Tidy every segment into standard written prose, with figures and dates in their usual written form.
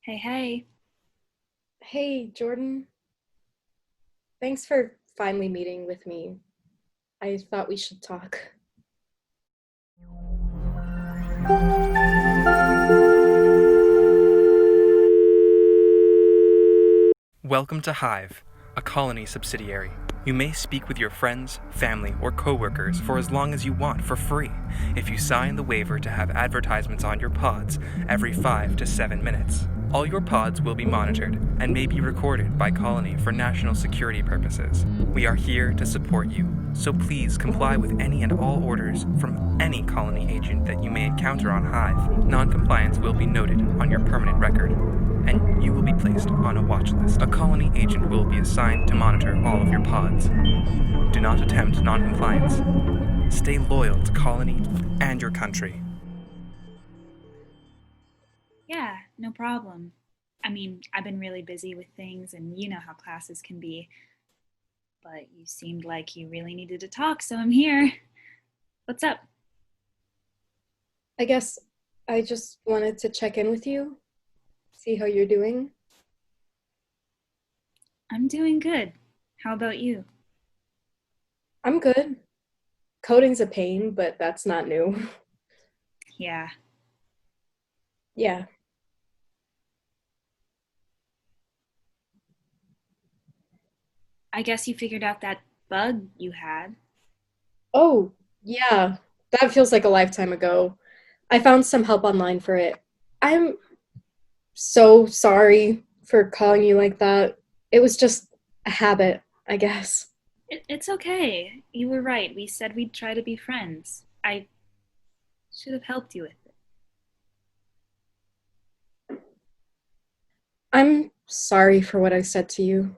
Hey, hey. Hey, Jordan. Thanks for finally meeting with me. I thought we should talk. Welcome to Hive, a colony subsidiary. You may speak with your friends, family, or coworkers for as long as you want for free if you sign the waiver to have advertisements on your pods every 5 to 7 minutes. All your pods will be monitored and may be recorded by Colony for national security purposes. We are here to support you, so please comply with any and all orders from any Colony agent that you may encounter on Hive. Non-compliance will be noted on your permanent record, and you will be placed on a watch list. A colony agent will be assigned to monitor all of your pods. Do not attempt non-compliance. Stay loyal to colony and your country. Yeah, no problem. I've been really busy with things, and you know how classes can be. But you seemed like you really needed to talk, so I'm here. What's up? I guess I just wanted to check in with you, see how you're doing. I'm doing good. How about you? I'm good. Coding's a pain, but that's not new. Yeah. Yeah. I guess you figured out that bug you had. Oh, yeah. That feels like a lifetime ago. I found some help online for it. I'm so sorry for calling you like that. It was just a habit, I guess. It's okay. You were right. We said we'd try to be friends. I should have helped you with it. I'm sorry for what I said to you.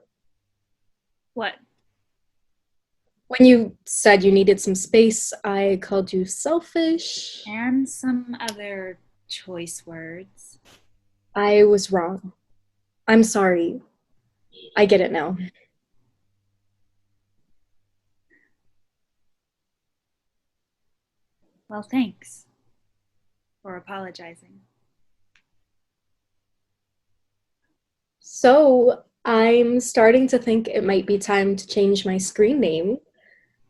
What? When you said you needed some space, I called you selfish. And some other choice words. I was wrong. I'm sorry. I get it now. Well, thanks for apologizing. So, I'm starting to think it might be time to change my screen name.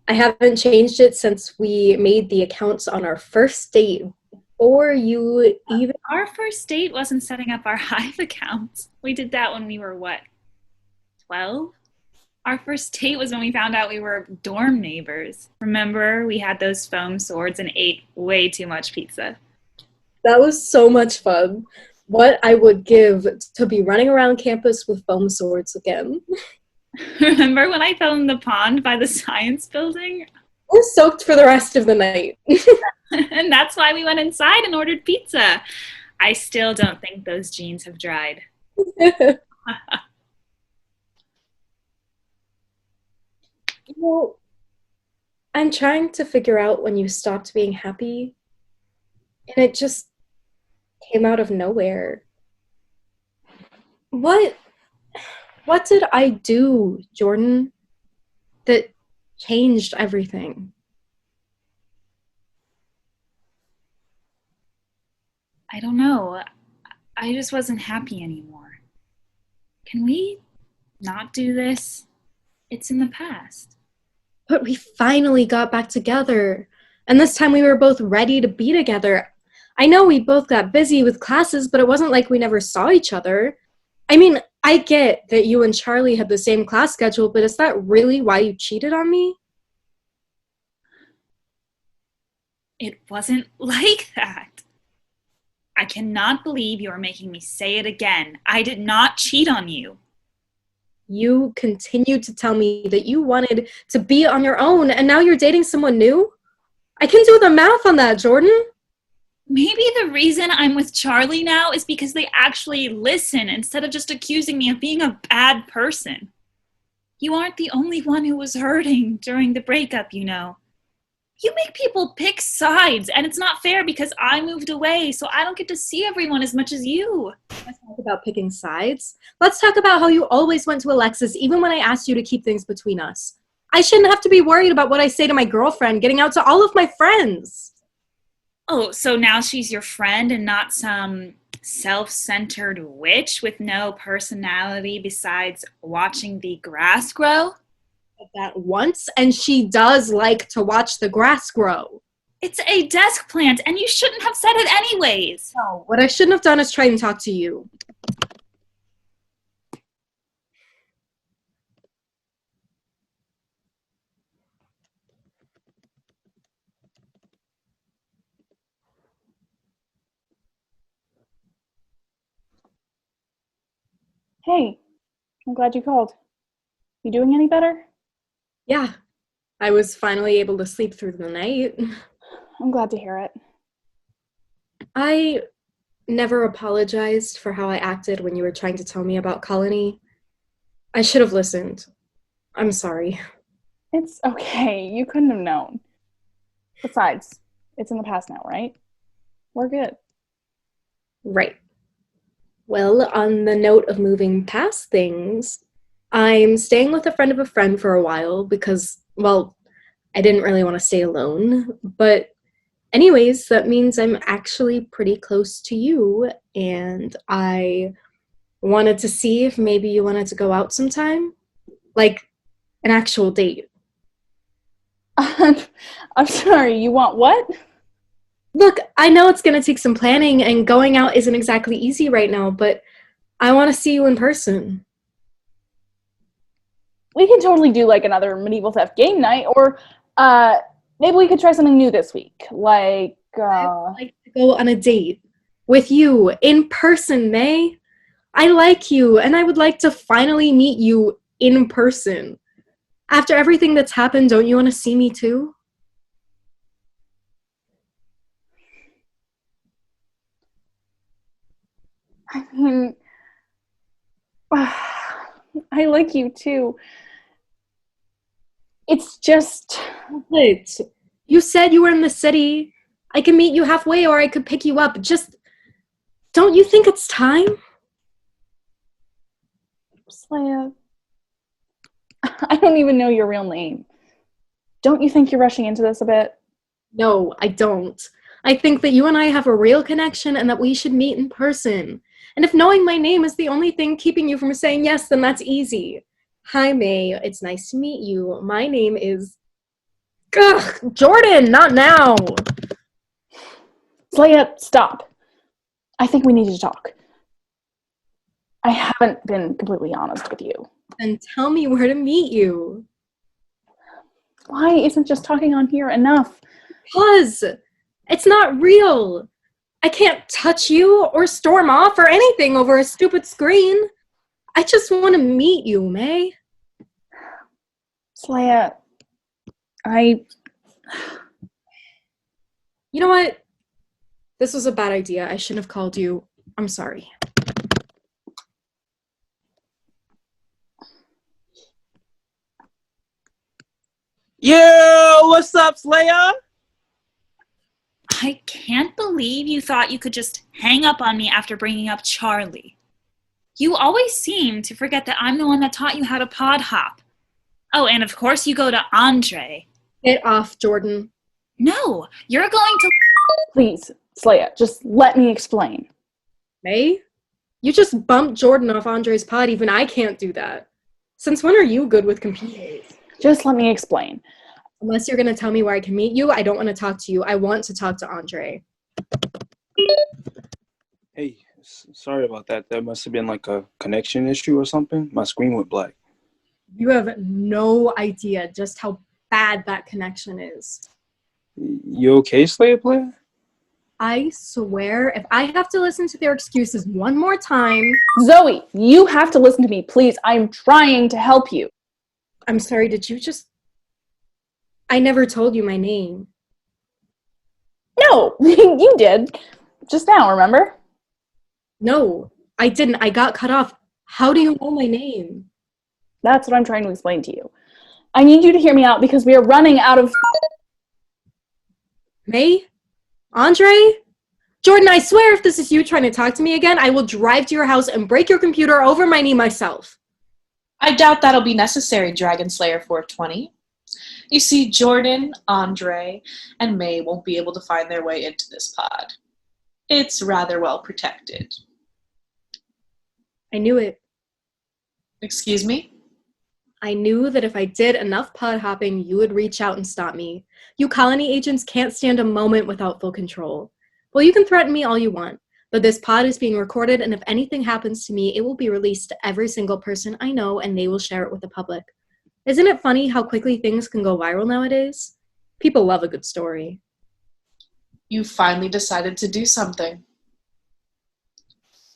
I haven't changed it since we made the accounts on our first date, or you even. Our first date wasn't setting up our Hive accounts. We did that when we were, what, 12? Our first date was when we found out we were dorm neighbors. Remember, we had those foam swords and ate way too much pizza. That was so much fun. What I would give to be running around campus with foam swords again. Remember when I fell in the pond by the science building? We're soaked for the rest of the night. And that's why we went inside and ordered pizza. I still don't think those jeans have dried. Well, I'm trying to figure out when you stopped being happy, and it just came out of nowhere. What what did I do, Jordan, that changed everything? I don't know. I just wasn't happy anymore. Can we not do this? It's in the past. But we finally got back together. And this time we were both ready to be together. I know we both got busy with classes, but it wasn't like we never saw each other. I mean, I get that you and Charlie had the same class schedule, but is that really why you cheated on me? It wasn't like that. I cannot believe you are making me say it again. I did not cheat on you. You continued to tell me that you wanted to be on your own, and now you're dating someone new? I can do the math on that, Jordan. Maybe the reason I'm with Charlie now is because they actually listen instead of just accusing me of being a bad person. You aren't the only one who was hurting during the breakup, you know. You make people pick sides, and it's not fair because I moved away, so I don't get to see everyone as much as you. Let's talk about picking sides. Let's talk about how you always went to Alexis, even when I asked you to keep things between us. I shouldn't have to be worried about what I say to my girlfriend getting out to all of my friends. Oh, so now she's your friend and not some self-centered witch with no personality besides watching the grass grow? That once, and she does like to watch the grass grow. It's a desk plant, and you shouldn't have said it anyways. No, what I shouldn't have done is try and talk to you. Hey, I'm glad you called. You doing any better? Yeah, I was finally able to sleep through the night. I'm glad to hear it. I never apologized for how I acted when you were trying to tell me about Colony. I should have listened. I'm sorry. It's okay. You couldn't have known. Besides, it's in the past now, right? We're good. Right. Well, on the note of moving past things, I'm staying with a friend of a friend for a while because, well, I didn't really want to stay alone. But anyways, that means I'm actually pretty close to you, and I wanted to see if maybe you wanted to go out sometime. Like, an actual date. I'm sorry, you want what? Look, I know it's going to take some planning, and going out isn't exactly easy right now, but I want to see you in person. We can totally do like another medieval theft game night, or maybe we could try something new this week. Like, I would like to go on a date with you in person, May. I like you, and I would like to finally meet you in person. After everything that's happened, don't you want to see me too? I mean, I like you too. It's just, What? You said you were in the city. I can meet you halfway, or I could pick you up. Just, don't you think it's time? Slaya, I don't even know your real name. Don't you think you're rushing into this a bit? No, I don't. I think that you and I have a real connection and that we should meet in person. And if knowing my name is the only thing keeping you from saying yes, then that's easy. Hi, May. It's nice to meet you. My name is... Ugh, Jordan, not now. Slaya, stop. I think we need to talk. I haven't been completely honest with you. Then tell me where to meet you. Why isn't just talking on here enough? Because it's not real. I can't touch you or storm off or anything over a stupid screen. I just want to meet you, May. Slaya, You know what? This was a bad idea. I shouldn't have called you. I'm sorry. Yo, what's up, Slayer? I can't believe you thought you could just hang up on me after bringing up Charlie. You always seem to forget that I'm the one that taught you how to pod hop. Oh, and of course you go to Andre. Get off, Jordan. No, you're going to... please, Slaya, just let me explain. May? You just bumped Jordan off Andre's pod. Even I can't do that. Since when are you good with computers? Just let me explain. Unless you're going to tell me where I can meet you, I don't want to talk to you. I want to talk to Andre. Hey, sorry about that. That must have been like a connection issue or something. My screen went black. You have no idea just how bad that connection is. You okay, Slayer player? I swear, if I have to listen to their excuses one more time... Zoe, you have to listen to me, please. I'm trying to help you. I'm sorry, did you just... I never told you my name. No, you did. Just now, remember? No, I didn't. I got cut off. How do you know my name? That's what I'm trying to explain to you. I need you to hear me out because we are running out of... May? Andre? Jordan, I swear if this is you trying to talk to me again, I will drive to your house and break your computer over my knee myself. I doubt that'll be necessary, Dragon Slayer 420. You see, Jordan, Andre, and May won't be able to find their way into this pod. It's rather well protected. I knew it. Excuse me? I knew that if I did enough pod hopping, you would reach out and stop me. You colony agents can't stand a moment without full control. Well, you can threaten me all you want, but this pod is being recorded, and if anything happens to me, it will be released to every single person I know, and they will share it with the public. Isn't it funny how quickly things can go viral nowadays? People love a good story. You finally decided to do something.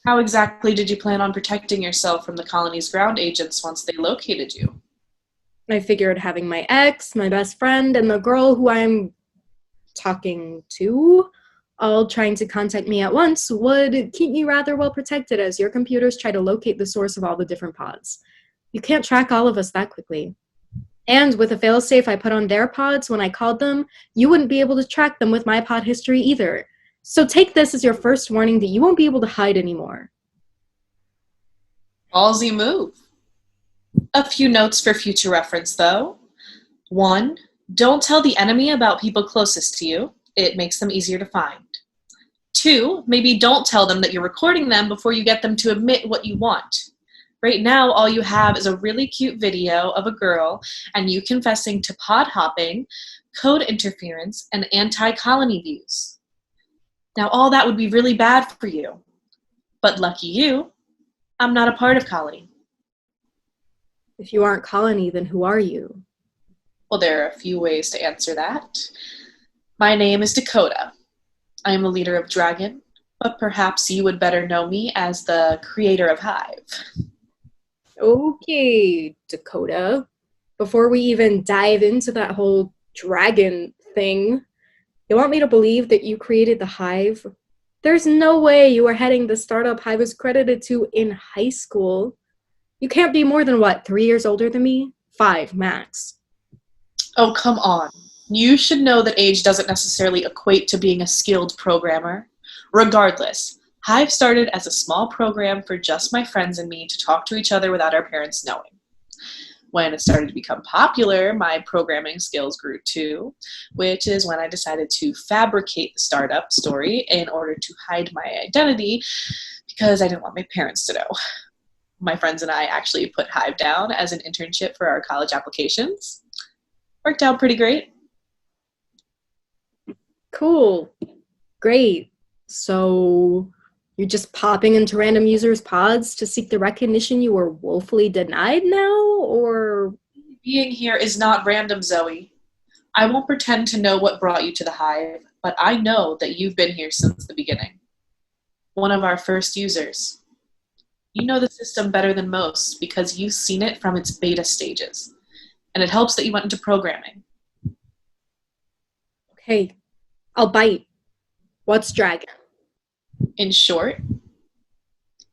How exactly did you plan on protecting yourself from the colony's ground agents once they located you? I figured having my ex, my best friend, and the girl who I'm talking to all trying to contact me at once would keep me rather well protected as your computers try to locate the source of all the different pods. You can't track all of us that quickly. And with a failsafe I put on their pods when I called them, you wouldn't be able to track them with my pod history either. So take this as your first warning that you won't be able to hide anymore. Ballsy move. A few notes for future reference, though. 1. Don't tell the enemy about people closest to you. It makes them easier to find. 2. Maybe don't tell them that you're recording them before you get them to admit what you want. Right now, all you have is a really cute video of a girl and you confessing to pod hopping, code interference, and anti-colony views. Now, all that would be really bad for you. But lucky you, I'm not a part of colony. If you aren't colony, then who are you? Well, there are a few ways to answer that. My name is Dakota. I am a leader of Dragon, but perhaps you would better know me as the creator of Hive. Okay, Dakota. Before we even dive into that whole dragon thing, you want me to believe that you created the Hive? There's no way you were heading the startup Hive was credited to in high school. You can't be more than, 3 years older than me? 5, max. Oh, come on. You should know that age doesn't necessarily equate to being a skilled programmer. Regardless, Hive started as a small program for just my friends and me to talk to each other without our parents knowing. When it started to become popular, my programming skills grew too, which is when I decided to fabricate the startup story in order to hide my identity because I didn't want my parents to know. My friends and I actually put Hive down as an internship for our college applications. Worked out pretty great. Cool. Great. So you're just popping into random users' pods to seek the recognition you were woefully denied now, or? Being here is not random, Zoe. I won't pretend to know what brought you to the Hive, but I know that you've been here since the beginning. One of our first users. You know the system better than most because you've seen it from its beta stages. And it helps that you went into programming. Okay, I'll bite. What's Dragon? In short,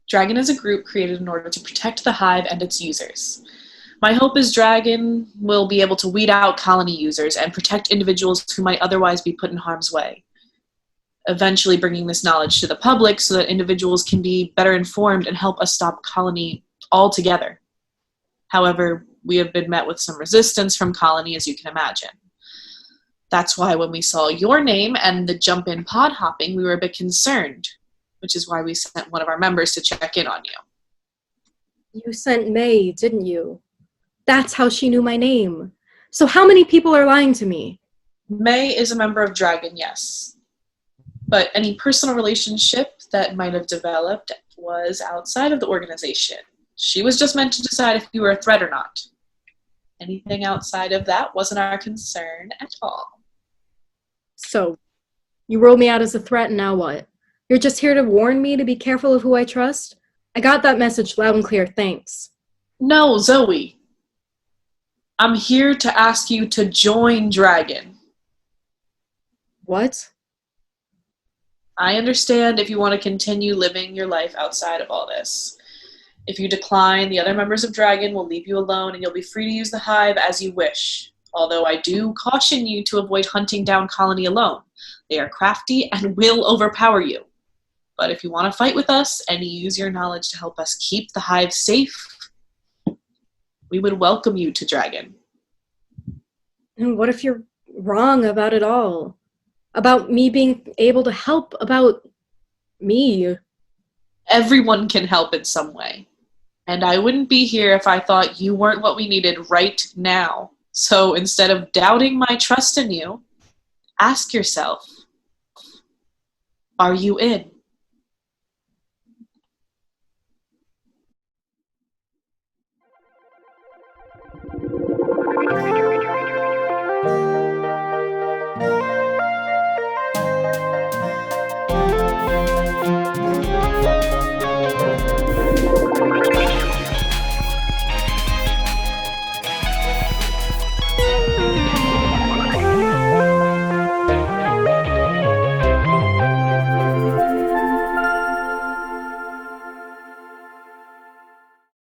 Dragon is a group created in order to protect the Hive and its users. My hope is Dragon will be able to weed out colony users and protect individuals who might otherwise be put in harm's way, eventually bringing this knowledge to the public so that individuals can be better informed and help us stop colony altogether. However, we have been met with some resistance from colony, as you can imagine. That's why when we saw your name and the jump-in pod hopping, we were a bit concerned, which is why we sent one of our members to check in on you. You sent May, didn't you? That's how she knew my name. So how many people are lying to me? May is a member of Dragon, yes. But any personal relationship that might have developed was outside of the organization. She was just meant to decide if you were a threat or not. Anything outside of that wasn't our concern at all. So, you rolled me out as a threat, and now what? You're just here to warn me to be careful of who I trust? I got that message loud and clear, thanks. No, Zoe. I'm here to ask you to join Dragon. What? I understand if you want to continue living your life outside of all this. If you decline, the other members of Dragon will leave you alone and you'll be free to use the Hive as you wish. Although I do caution you to avoid hunting down colony alone. They are crafty and will overpower you. But if you want to fight with us and use your knowledge to help us keep the Hive safe, we would welcome you to Dragon. And what if you're wrong about it all? About me being able to help, about Me? Everyone can help in some way. And I wouldn't be here if I thought you weren't what we needed right now. So instead of doubting my trust in you, ask yourself, are you in?